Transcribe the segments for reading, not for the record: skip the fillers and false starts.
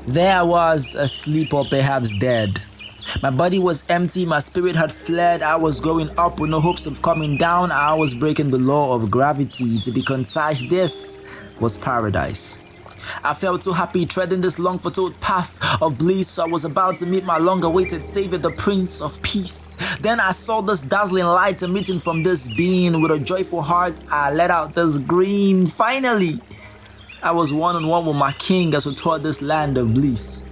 There I was, asleep or perhaps dead. My body was empty, my spirit had fled. I was going up with no hopes of coming down. I was breaking the law of gravity. To be concise, this was paradise. I felt so happy treading this long foretold path of bliss. I was about to meet my long-awaited savior, the Prince of Peace. Then I saw this dazzling light emitting from this being. With a joyful heart, I let out this green. Finally, I was one-on-one with my king as we toured this land of bliss.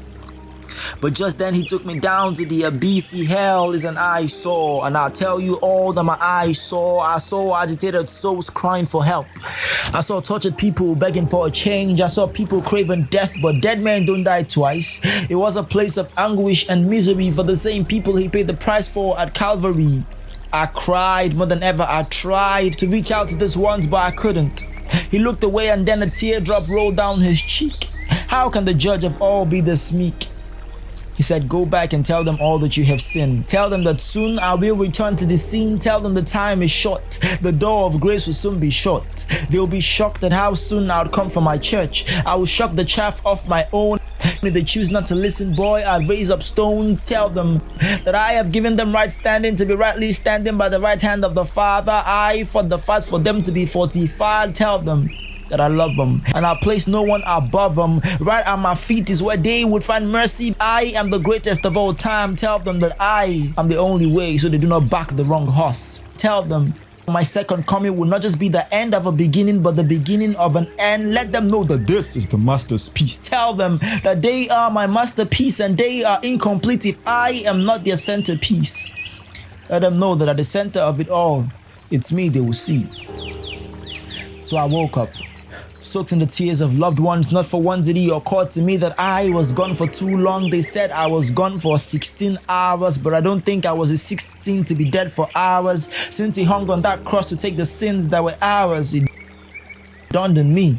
But just then he took me down to the abyss. Hell is an eyesore, and I'll tell you all that my eyes saw. I saw agitated souls crying for help. I saw tortured people begging for a change. I saw people craving death, but dead men don't die twice. It was a place of anguish and misery for the same people he paid the price for at Calvary. I cried more than ever. I tried to reach out to this once, but I couldn't. He looked away and then a teardrop rolled down his cheek. How can the judge of all be this meek? He said, go back and tell them all that you have sinned. Tell them that soon I will return to the scene. Tell them the time is short. The door of grace will soon be shut. They'll be shocked at how soon I'll come from my church. I will shock the chaff off my own. If they choose not to listen, boy, I'll raise up stones. Tell them that I have given them right standing to be rightly standing by the right hand of the Father. I fought the fight for them to be fortified. Tell them that I love them, and I'll place no one above them. Right at my feet is where they would find mercy. I am the greatest of all time. Tell them that I am the only way, so they do not back the wrong horse. Tell them my second coming will not just be the end of a beginning, but the beginning of an end. Let them know that this is the master's piece. Tell them that they are my masterpiece and they are incomplete if I am not their centerpiece. Let them know that at the center of it all, it's me they will see. So I woke up, soaked in the tears of loved ones. Not for one did it occur to me that I was gone for too long. They said I was gone for 16 hours, but I don't think I was a 16 to be dead for hours. Since he hung on that cross to take the sins that were ours, it dawned on me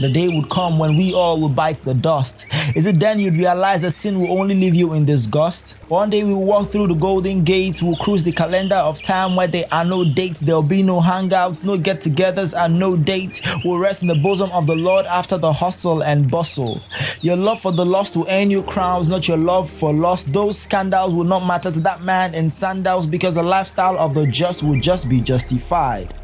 the day would come when we all will bite the dust. Is it then you'd realize that sin will only leave you in disgust? One day we will walk through the golden gate, we'll cruise the calendar of time where there are no dates, there'll be no hangouts, no get-togethers and no date. We'll rest in the bosom of the Lord after the hustle and bustle. Your love for the lost will earn you crowns, not your love for lost. Those scandals will not matter to that man in sandals, because the lifestyle of the just will just be justified.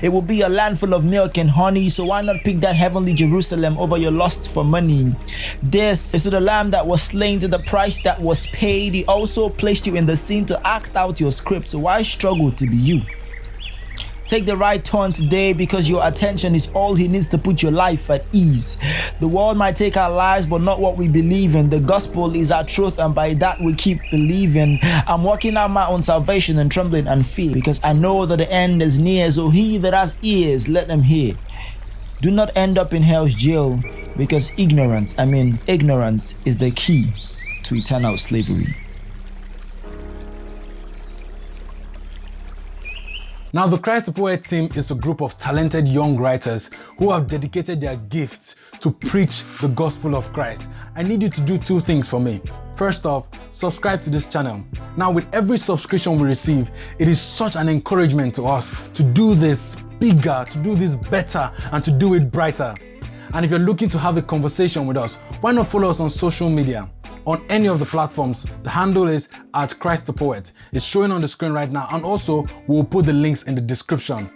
It will be a land full of milk and honey, so why not pick that heavenly Jerusalem over your lust for money? This is to the Lamb that was slain, to the price that was paid. He also placed you in the scene to act out your script, so why struggle to be you? Take the right turn today, because your attention is all he needs to put your life at ease. The world might take our lives, but not what we believe in. The gospel is our truth, and by that we keep believing. I'm working out my own salvation and trembling and fear, because I know that the end is near. So he that has ears, let them hear. Do not end up in hell's jail, because ignorance is the key to eternal slavery. Now, the Christ the Poet team is a group of talented young writers who have dedicated their gifts to preach the gospel of Christ. I need you to do two things for me. First off, subscribe to this channel. Now, with every subscription we receive, it is such an encouragement to us to do this bigger, to do this better, and to do it brighter. And if you're looking to have a conversation with us, why not follow us on social media? On any of the platforms, the handle is @ChristThePoet. It's showing on the screen right now, and also we'll put the links in the description.